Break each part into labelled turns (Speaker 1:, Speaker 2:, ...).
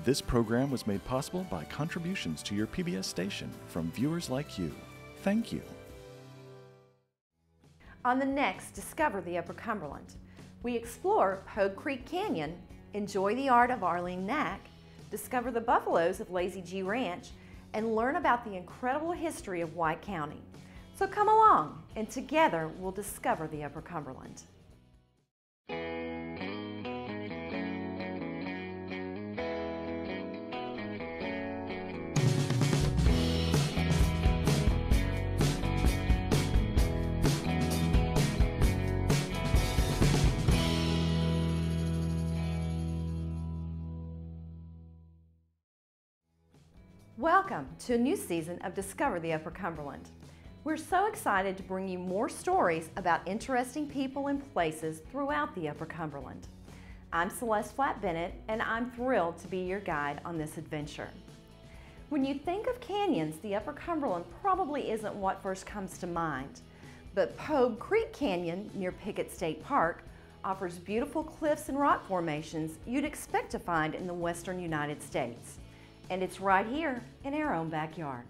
Speaker 1: This program was made possible by contributions to your PBS station from viewers like you. Thank you.
Speaker 2: On the next Discover the Upper Cumberland, we explore Pogue Creek Canyon, enjoy the art of Arlene Knaak, discover the buffaloes of Lazy G Ranch, and learn about the incredible history of White County. So come along, and together we'll discover the Upper Cumberland. Welcome to a new season of Discover the Upper Cumberland. We're so excited to bring you more stories about interesting people and places throughout the Upper Cumberland. I'm Celeste Flatt Bennett, and I'm thrilled to be your guide on this adventure. When you think of canyons, the Upper Cumberland probably isn't what first comes to mind, but Pogue Creek Canyon near Pickett State Park offers beautiful cliffs and rock formations you'd expect to find in the western United States. And it's right here in our own backyard.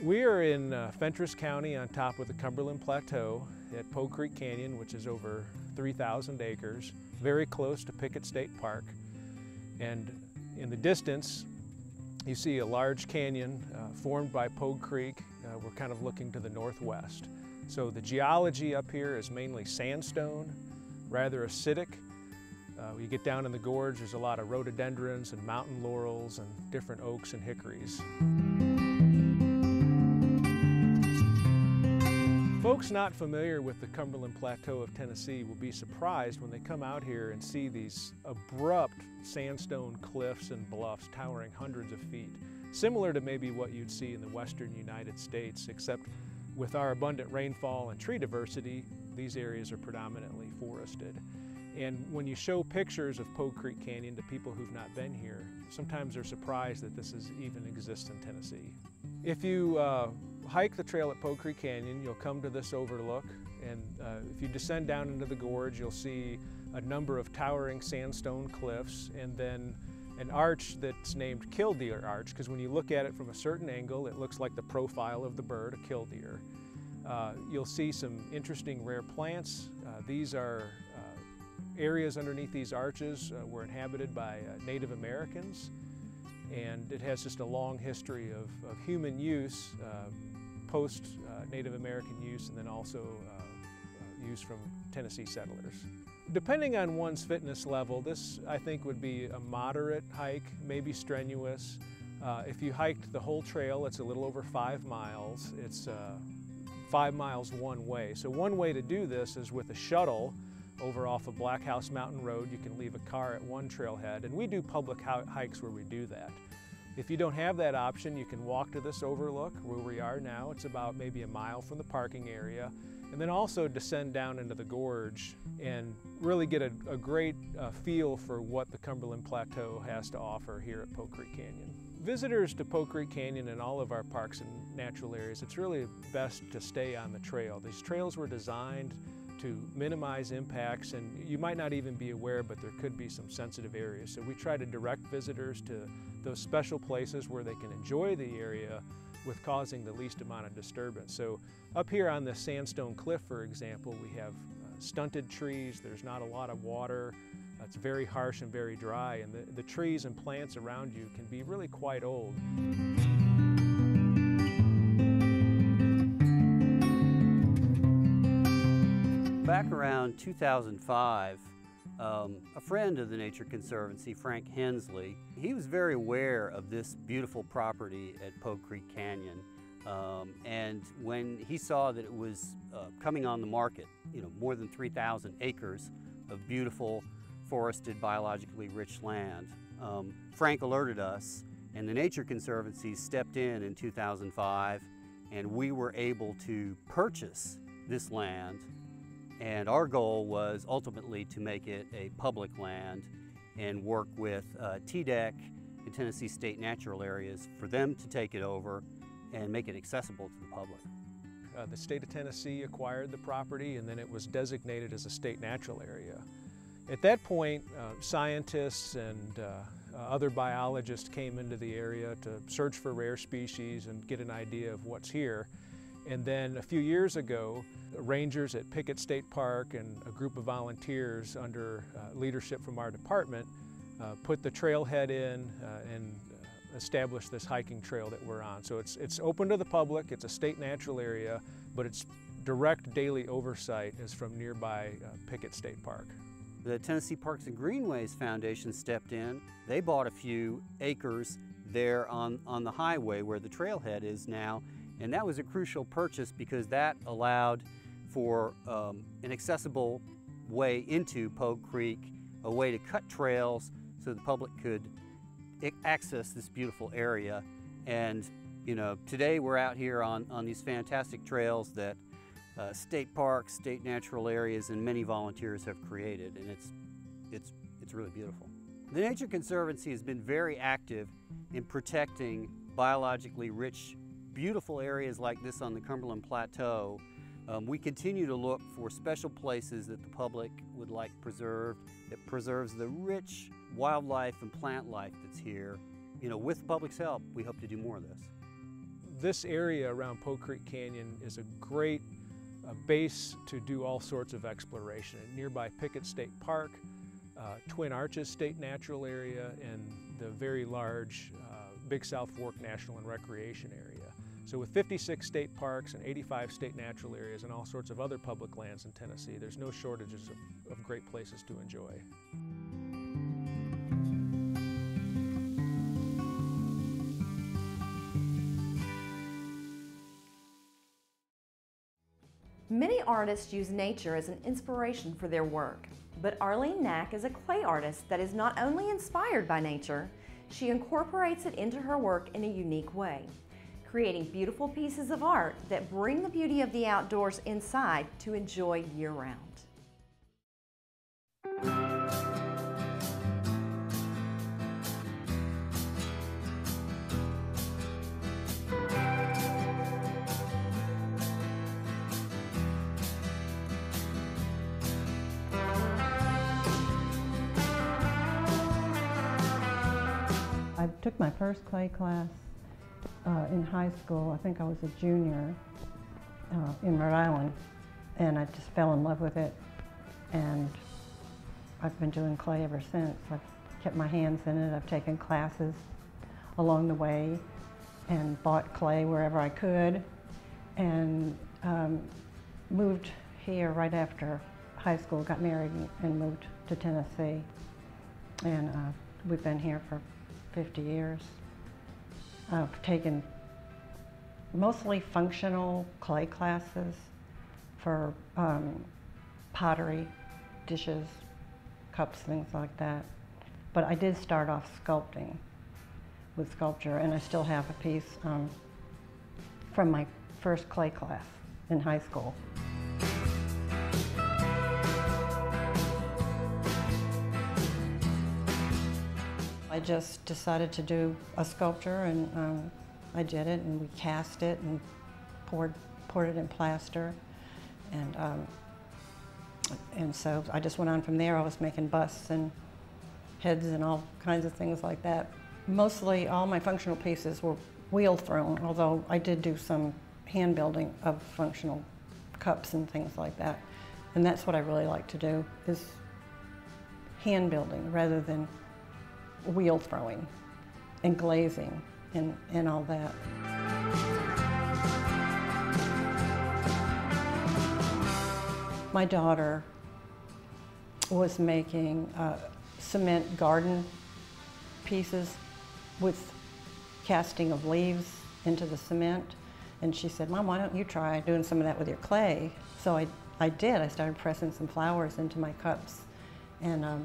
Speaker 3: We are in Fentress County on top of the Cumberland Plateau at Pogue Creek Canyon, which is over 3,000 acres, very close to Pickett State Park. And in the distance, you see a large canyon formed by Pogue Creek. We're kind of looking to the northwest. So the geology up here is mainly sandstone, rather acidic. You get down in the gorge, there's a lot of rhododendrons and mountain laurels and different oaks and hickories. Folks not familiar with the Cumberland Plateau of Tennessee will be surprised when they come out here and see these abrupt sandstone cliffs and bluffs towering hundreds of feet, similar to maybe what you'd see in the western United States, except with our abundant rainfall and tree diversity, these areas are predominantly forested. And when you show pictures of Pogue Creek Canyon to people who've not been here, sometimes they're surprised that this even exists in Tennessee. If you hike the trail at Pogue Creek Canyon, you'll come to this overlook, and if you descend down into the gorge, you'll see a number of towering sandstone cliffs and then an arch that's named killdeer arch, because when you look at it from a certain angle, it looks like the profile of the bird, a killdeer. You'll see some interesting rare plants. These are areas underneath these arches were inhabited by Native Americans, and it has just a long history of human use, post-Native American use, and then also use from Tennessee settlers. Depending on one's fitness level, this I think would be a moderate hike, maybe strenuous. If you hiked the whole trail, it's a little over 5 miles. It's 5 miles one way. So one way to do this is with a shuttle over off of Black House Mountain Road. You can leave a car at one trailhead, and we do public hikes where we do that. If you don't have that option, you can walk to this overlook where we are now. It's about maybe a mile from the parking area, and then also descend down into the gorge and really get a great feel for what the Cumberland Plateau has to offer here at Pogue Creek Canyon. Visitors to Pogue Creek Canyon and all of our parks and natural areas, it's really best to stay on the trail. These trails were designed to minimize impacts, and you might not even be aware, but there could be some sensitive areas. So we try to direct visitors to those special places where they can enjoy the area with causing the least amount of disturbance. So up here on the sandstone cliff, for example, we have stunted trees. There's not a lot of water. It's very harsh and very dry, and the trees and plants around you can be really quite old.
Speaker 4: Back around 2005, a friend of the Nature Conservancy, Frank Hensley, he was very aware of this beautiful property at Pogue Creek Canyon. And when he saw that it was coming on the market, more than 3,000 acres of beautiful, forested, biologically rich land, Frank alerted us, and the Nature Conservancy stepped in 2005, and we were able to purchase this land. And our goal was ultimately to make it a public land and work with TDEC in Tennessee state natural areas for them to take it over and make it accessible to the public.
Speaker 3: The state of Tennessee acquired the property, and then it was designated as a state natural area. At that point, scientists and other biologists came into the area to search for rare species and get an idea of what's here. And then a few years ago, rangers at Pickett State Park and a group of volunteers under leadership from our department put the trailhead in and established this hiking trail that we're on. So it's open to the public, it's a state natural area, but its direct daily oversight is from nearby Pickett State Park.
Speaker 4: The Tennessee Parks and Greenways Foundation stepped in. They bought a few acres there on the highway where the trailhead is now, and that was a crucial purchase because that allowed for an accessible way into Pogue Creek, a way to cut trails so the public could access this beautiful area. And you know, today we're out here on these fantastic trails that state parks, state natural areas, and many volunteers have created, and it's really beautiful. The Nature Conservancy has been very active in protecting biologically rich, beautiful areas like this on the Cumberland Plateau. We continue to look for special places that the public would like preserved, that preserves the rich wildlife and plant life that's here. You know, with public's help, we hope to do more of this.
Speaker 3: This area around Pogue Creek Canyon is a great base to do all sorts of exploration. Nearby Pickett State Park, Twin Arches State Natural Area, and the very large Big South Fork National and Recreation Area. So with 56 state parks and 85 state natural areas and all sorts of other public lands in Tennessee, there's no shortages of great places to enjoy.
Speaker 2: Many artists use nature as an inspiration for their work, but Arlene Knaak is a clay artist that is not only inspired by nature, she incorporates it into her work in a unique way, creating beautiful pieces of art that bring the beauty of the outdoors inside to enjoy year-round.
Speaker 5: I took my first clay class in high school. I think I was a junior in Rhode Island, and I just fell in love with it, and I've been doing clay ever since. I've kept my hands in it. I've taken classes along the way and bought clay wherever I could, and moved here right after high school, got married and moved to Tennessee, and we've been here for 50 years. I've taken mostly functional clay classes for pottery, dishes, cups, things like that. But I did start off sculpting with sculpture, and I still have a piece from my first clay class in high school. I just decided to do a sculpture, and I did it, and we cast it and poured it in plaster, and so I just went on from there. I was making busts and heads and all kinds of things like that. Mostly all my functional pieces were wheel thrown, although I did do some hand building of functional cups and things like that. And that's what I really like to do, is hand building rather than wheel throwing and glazing and all that. My daughter was making cement garden pieces with casting of leaves into the cement, and she said, "Mom, why don't you try doing some of that with your clay?" So I did. I started pressing some flowers into my cups, and I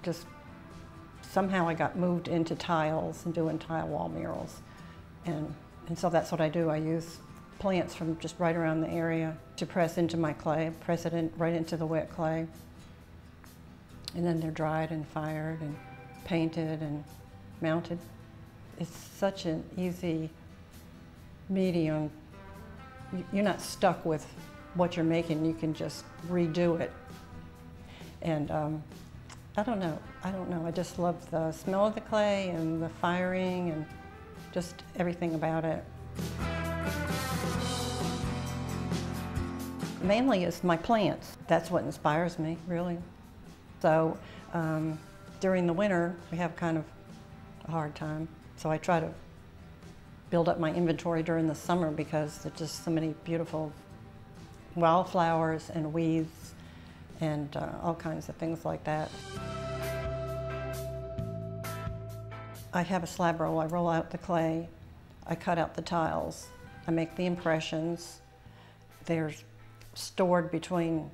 Speaker 5: just somehow I got moved into tiles and doing tile wall murals, and so that's what I do. I use plants from just right around the area to press into my clay, press it right into the wet clay, and then they're dried and fired, and painted and mounted. It's such an easy medium. You're not stuck with what you're making. You can just redo it. And I don't know. I just love the smell of the clay and the firing and just everything about it. Mainly it's my plants. That's what inspires me, really. So during the winter, we have kind of a hard time. So I try to build up my inventory during the summer because there's just so many beautiful wildflowers and weeds and all kinds of things like that. I have a slab roll. I roll out the clay. I cut out the tiles. I make the impressions. They're stored between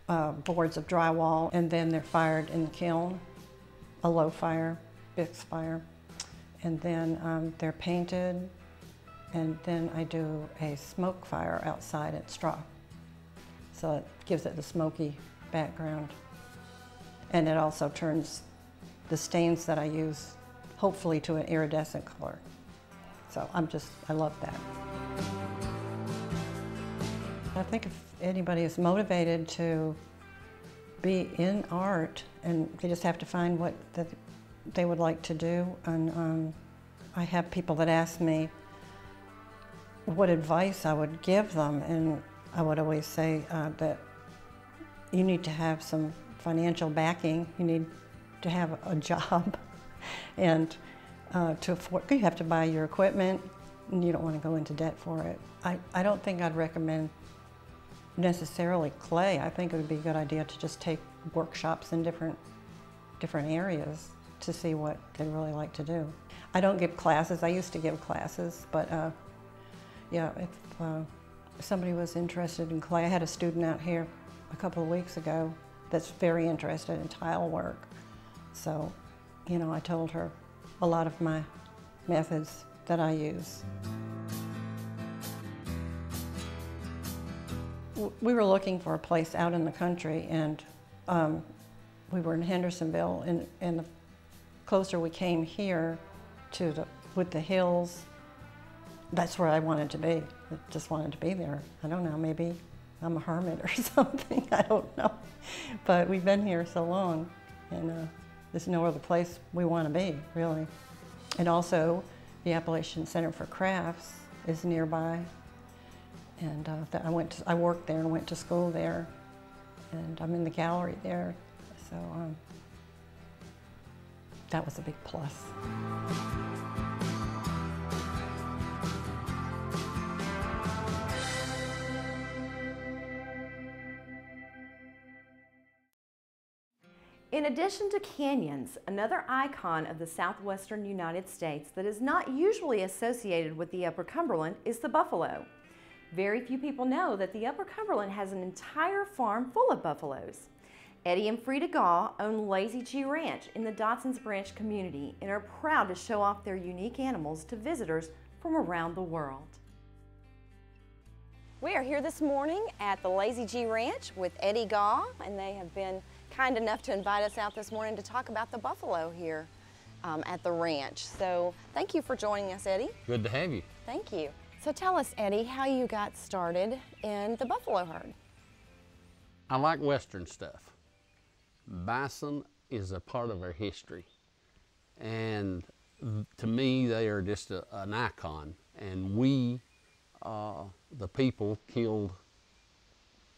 Speaker 5: boards of drywall, and then they're fired in the kiln, a low fire, Bix fire. And then they're painted, and then I do a smoke fire outside at straw. So it gives it the smoky background. And it also turns the stains that I use, hopefully, to an iridescent color. So I love that. I think if anybody is motivated to be in art, and they just have to find what they would like to do. And I have people that ask me what advice I would give them, and I would always say that you need to have some financial backing. You need to have a job, and to afford, you have to buy your equipment, and you don't want to go into debt for it. I don't think I'd recommend necessarily clay. I think it would be a good idea to just take workshops in different areas to see what they really like to do. I don't give classes. I used to give classes, but yeah, if somebody was interested in clay, I had a student out here a couple of weeks ago that's very interested in tile work. So, you know, I told her a lot of my methods that I use. We were looking for a place out in the country, and we were in Hendersonville, and the closer we came here to with the hills, that's where I wanted to be. I just wanted to be there. I don't know, maybe I'm a hermit or something, I don't know. But we've been here so long, and there's no other place we want to be, really. And also, the Appalachian Center for Crafts is nearby. And I worked there and went to school there, and I'm in the gallery there, so that was a big plus.
Speaker 2: In addition to canyons, another icon of the southwestern United States that is not usually associated with the Upper Cumberland is the buffalo. Very few people know that the Upper Cumberland has an entire farm full of buffaloes. Eddie and Frida Gaw own Lazy G Ranch in the Dotsons Branch community and are proud to show off their unique animals to visitors from around the world. We are here this morning at the Lazy G Ranch with Eddie Gaw, and they have been kind enough to invite us out this morning to talk about the buffalo here at the ranch. So thank you for joining us, Eddie.
Speaker 6: Good to have you.
Speaker 2: Thank you. So tell us, Eddie, how you got started in the buffalo herd.
Speaker 6: I like Western stuff. Bison is a part of our history, and to me they are just an icon, and we, the people, killed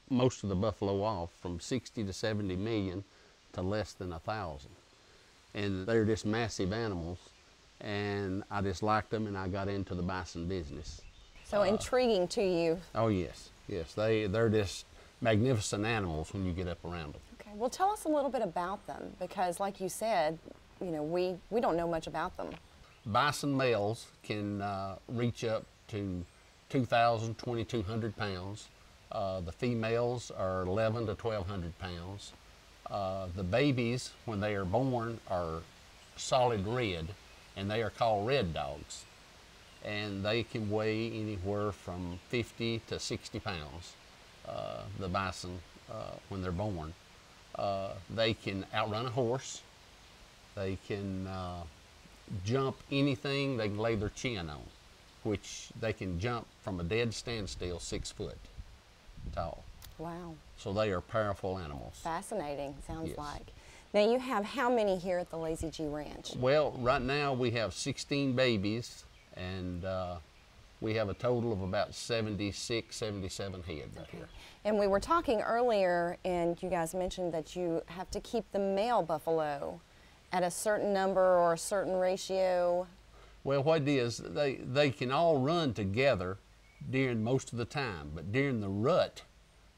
Speaker 6: most of the buffalo off, from 60 to 70 million to less than 1,000. And they're just massive animals, and I just liked them, and I got into the bison business.
Speaker 2: So intriguing to you.
Speaker 6: Oh yes, yes, they're just magnificent animals when you get up around them.
Speaker 2: Okay, well tell us a little bit about them, because like you said, you know, we don't know much about them.
Speaker 6: Bison males can reach up to 2,000, 2,200 pounds. The females are 1,100 to 1,200 pounds. The babies, when they are born, are solid red, and they are called red dogs. And they can weigh anywhere from 50 to 60 pounds, the bison, when they're born. They can outrun a horse. They can jump anything they can lay their chin on, which they can jump from a dead standstill 6 foot tall.
Speaker 7: Wow.
Speaker 6: So they are powerful animals.
Speaker 7: Fascinating, sounds
Speaker 6: Yes.
Speaker 7: like. Now you have how many here at the Lazy G Ranch?
Speaker 6: Well, right now we have 16 babies, and we have a total of about 76, 77 head right here.
Speaker 7: And we were talking earlier, and you guys mentioned that you have to keep the male buffalo at a certain number or a certain ratio.
Speaker 6: Well, what it is, they can all run together during most of the time, but during the rut,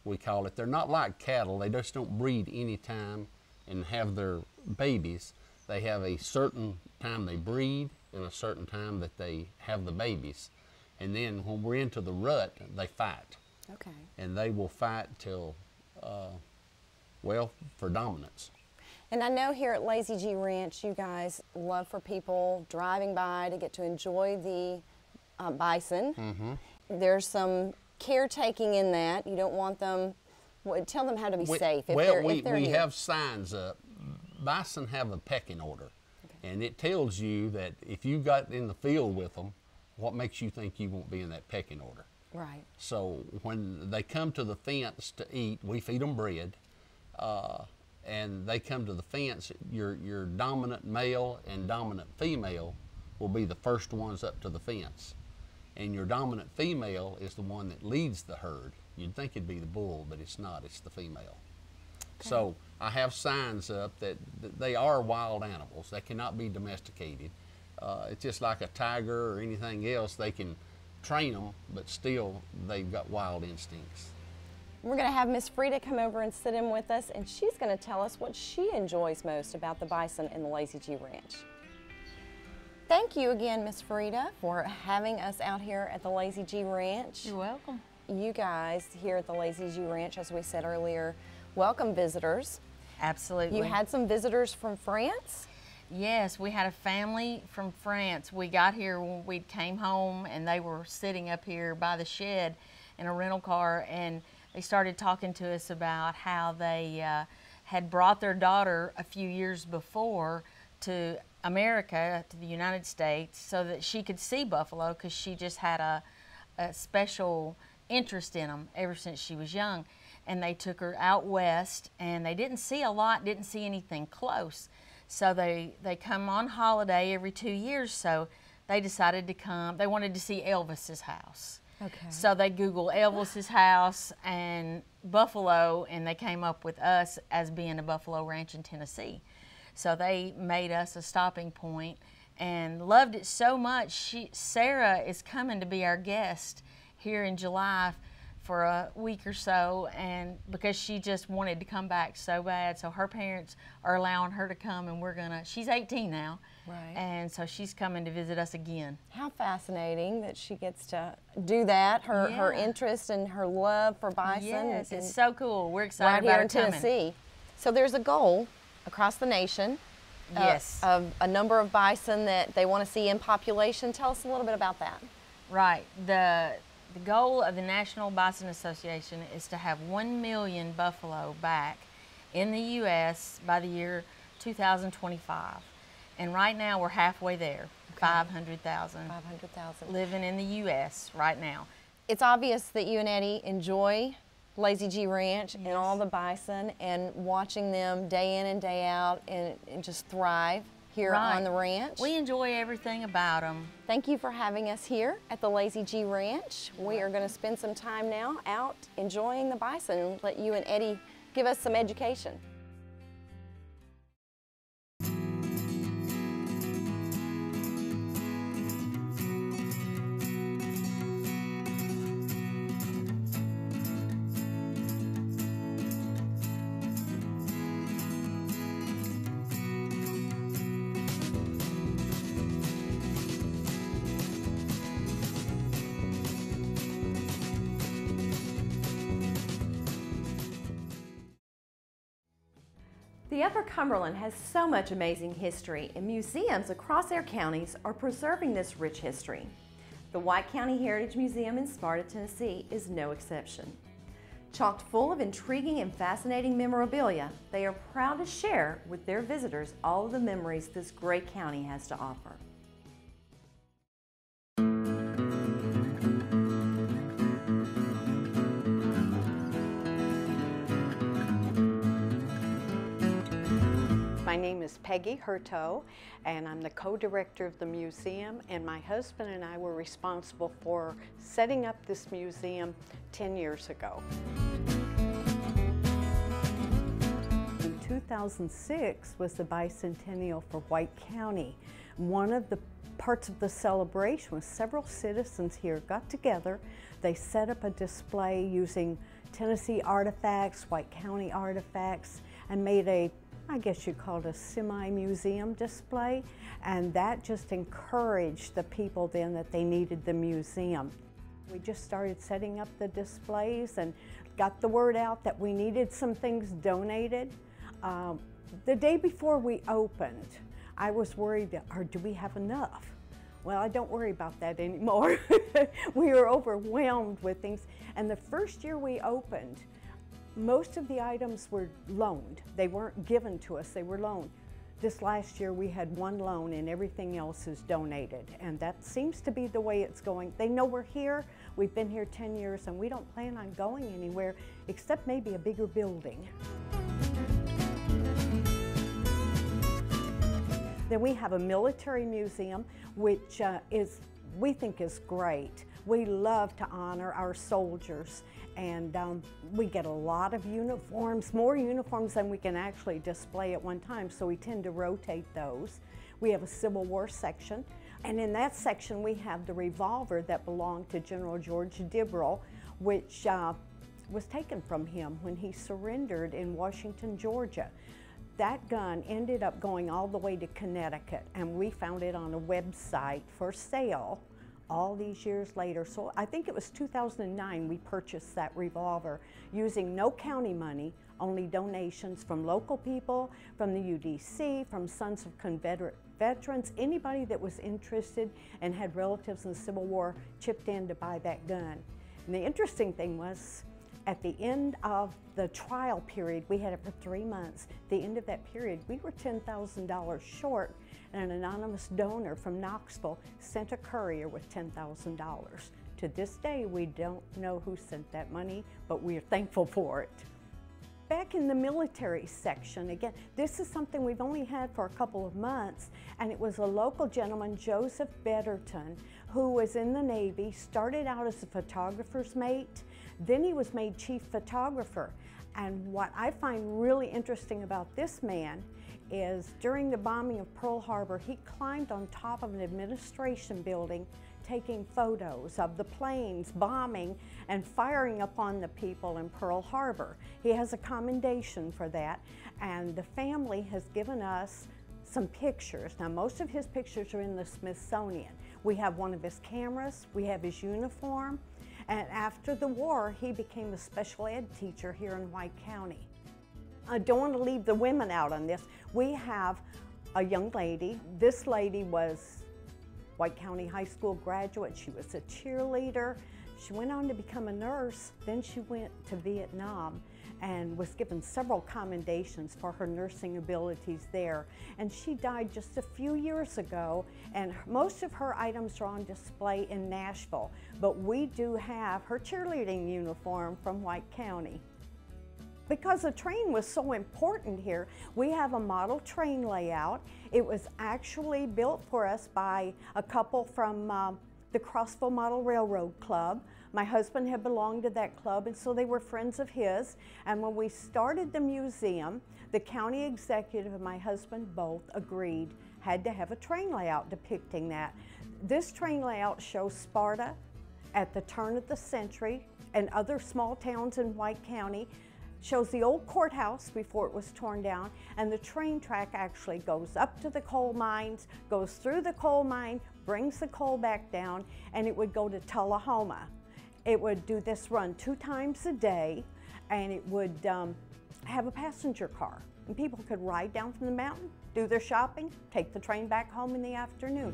Speaker 6: we call it, they're not like cattle. They just don't breed any time and have their babies. They have a certain time they breed and a certain time that they have the babies. And then when we're into the rut, they fight.
Speaker 7: Okay.
Speaker 6: And they will fight till, well, for dominance.
Speaker 7: And I know here at Lazy G Ranch, you guys love for people driving by to get to enjoy the bison.
Speaker 6: Mm-hmm.
Speaker 7: There's some caretaking in that. You don't want them, tell them how to be safe.
Speaker 6: Well, we have signs up. Bison have a pecking order. Okay. And it tells you that if you got in the field with them, what makes you think you won't be in that pecking order?
Speaker 7: Right.
Speaker 6: So when they come to the fence to eat, we feed them bread. And they come to the fence, your dominant male and dominant female will be the first ones up to the fence. And your dominant female is the one that leads the herd. You'd think it'd be the bull, but it's not, it's the female. Okay. So I have signs up that they are wild animals. They cannot be domesticated. It's just like a tiger or anything else. They can train them, but still they've got wild instincts.
Speaker 7: We're going to have Miss Frida come over and sit in with us, and she's going to tell us what she enjoys most about the bison in the Lazy G Ranch. Thank you again, Miss Frida, for having us out here at the Lazy G Ranch.
Speaker 8: You're welcome.
Speaker 7: You guys here at the Lazy G Ranch, as we said earlier, welcome visitors.
Speaker 8: Absolutely.
Speaker 7: You had some visitors from France?
Speaker 8: Yes, we had a family from France. We got here when we came home, and they were sitting up here by the shed in a rental car, and they started talking to us about how they had brought their daughter a few years before to America, to the United States, so that she could see buffalo, because she just had a special interest in them ever since she was young. And they took her out west, and they didn't see a lot, didn't see anything close. So they come on holiday every 2 years, so they decided to come. They wanted to see Elvis's house.
Speaker 7: Okay.
Speaker 8: So they Googled Elvis's house and buffalo, and they came up with us as being a buffalo ranch in Tennessee. So they made us a stopping point and loved it so much. Sarah is coming to be our guest here in July for a week or so, and because she just wanted to come back so bad. So her parents are allowing her to come, and she's 18 now.
Speaker 7: Right.
Speaker 8: And so she's coming to visit us again.
Speaker 7: How fascinating that she gets to do that, her interest and her love for bison.
Speaker 8: Yes, it's so cool. We're excited
Speaker 7: right
Speaker 8: about
Speaker 7: here in
Speaker 8: her coming.
Speaker 7: Tennessee. So there's a goal across the nation
Speaker 8: Yes.
Speaker 7: of a number of bison that they want to see in population. Tell us a little bit about that.
Speaker 8: Right. The goal of the National Bison Association is to have 1 million buffalo back in the U.S. by the year 2025. And right now we're halfway there, okay. 500,000.
Speaker 7: 500,000.
Speaker 8: Living in the U.S. right now.
Speaker 7: It's obvious that you and Eddie enjoy Lazy G Ranch
Speaker 8: Yes.
Speaker 7: and all the bison, and watching them day in and day out and just thrive here
Speaker 8: Right.
Speaker 7: on the ranch.
Speaker 8: We enjoy everything about them.
Speaker 7: Thank you for having us here at the Lazy G Ranch. We are going to spend some time now out enjoying the bison and let you and Eddie give us some education.
Speaker 2: The Upper Cumberland has so much amazing history, and museums across our counties are preserving this rich history. The White County Heritage Museum in Sparta, Tennessee is no exception. Chock full of intriguing and fascinating memorabilia, they are proud to share with their visitors all of the memories this great county has to offer.
Speaker 9: My name is Peggy Hurto, and I'm the co-director of the museum, and my husband and I were responsible for setting up this museum 10 years ago. In 2006 was the bicentennial for White County. One of the parts of the celebration was several citizens here got together. They set up a display using Tennessee artifacts, White County artifacts, and made a, I guess you'd call it a semi-museum display, and that just encouraged the people then that they needed the museum. We just started setting up the displays and got the word out that we needed some things donated. The day before we opened, I was worried, do we have enough? Well, I don't worry about that anymore. We were overwhelmed with things, and the first year we opened, most of the items were loaned. They weren't given to us, they were loaned. This last year we had one loan and everything else is donated, and that seems to be the way it's going. They know we're here, we've been here 10 years, and we don't plan on going anywhere except maybe a bigger building. Then we have a military museum, which we think is great. We love to honor our soldiers, and we get a lot of uniforms, more uniforms than we can actually display at one time, so we tend to rotate those. We have a Civil War section, and in that section we have the revolver that belonged to General George Dibble, which was taken from him when he surrendered in Washington, Georgia. That gun ended up going all the way to Connecticut, and we found it on a website for sale all these years later. So I think it was 2009 we purchased that revolver using no county money, only donations from local people, from the UDC, from Sons of Confederate Veterans. Anybody that was interested and had relatives in the Civil War chipped in to buy that gun. And the interesting thing was, at the end of the trial period, we had it for 3 months. At the end of that period, we were $10,000 short, and an anonymous donor from Knoxville sent a courier with $10,000. To this day, we don't know who sent that money, but we're thankful for it. Back in the military section, again, this is something we've only had for a couple of months, and it was a local gentleman, Joseph Betterton, who was in the Navy, started out as a photographer's mate, then he was made chief photographer. And what I find really interesting about this man is during the bombing of Pearl Harbor, he climbed on top of an administration building taking photos of the planes bombing and firing upon the people in Pearl Harbor. He has a commendation for that, and the family has given us some pictures. Now, most of his pictures are in the Smithsonian. We have one of his cameras, we have his uniform, and after the war, he became a special ed teacher here in White County. I don't want to leave the women out on this. We have a young lady. This lady was White County High School graduate. She was a cheerleader. She went on to become a nurse. Then she went to Vietnam and was given several commendations for her nursing abilities there. And she died just a few years ago, and most of her items are on display in Nashville. But we do have her cheerleading uniform from White County. Because the train was so important here, we have a model train layout. It was actually built for us by a couple from the Crossville Model Railroad Club. My husband had belonged to that club, and so they were friends of his. And when we started the museum, the county executive and my husband both agreed had to have a train layout depicting that. This train layout shows Sparta at the turn of the century and other small towns in White County. Shows the old courthouse before it was torn down, and the train track actually goes up to the coal mines, goes through the coal mine, brings the coal back down, and it would go to Tullahoma. It would do this run 2 times a day, and it would have a passenger car, and people could ride down from the mountain, do their shopping, take the train back home in the afternoon.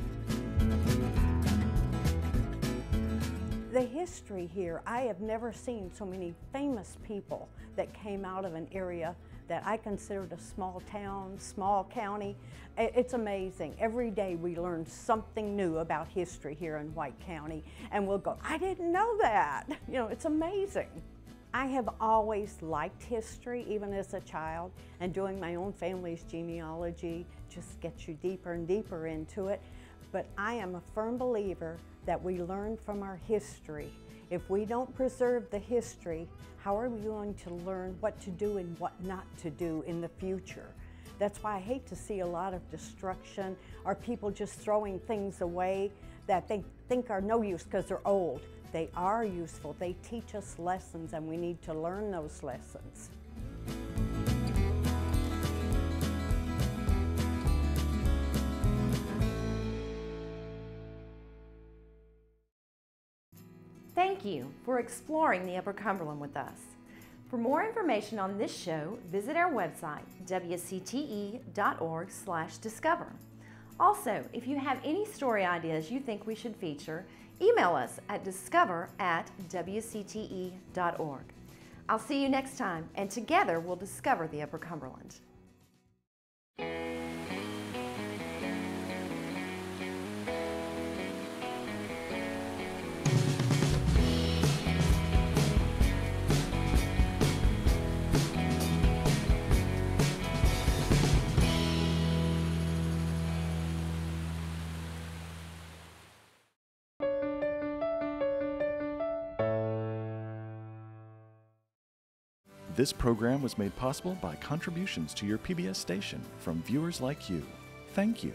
Speaker 9: The history here, I have never seen so many famous people that came out of an area that I considered a small town, small county. It's amazing. Every day we learn something new about history here in White County, and we'll go, I didn't know that. You know, it's amazing. I have always liked history, even as a child, and doing my own family's genealogy just gets you deeper and deeper into it. But I am a firm believer that we learn from our history. If we don't preserve the history, how are we going to learn what to do and what not to do in the future? That's why I hate to see a lot of destruction or people just throwing things away that they think are no use because they're old. They are useful. They teach us lessons, and we need to learn those lessons.
Speaker 2: Thank you for exploring the Upper Cumberland with us. For more information on this show, visit our website, wcte.org/discover. Also, if you have any story ideas you think we should feature, email us at discover@wcte.org. I'll see you next time, and together we'll discover the Upper Cumberland.
Speaker 1: This program was made possible by contributions to your PBS station from viewers like you. Thank you.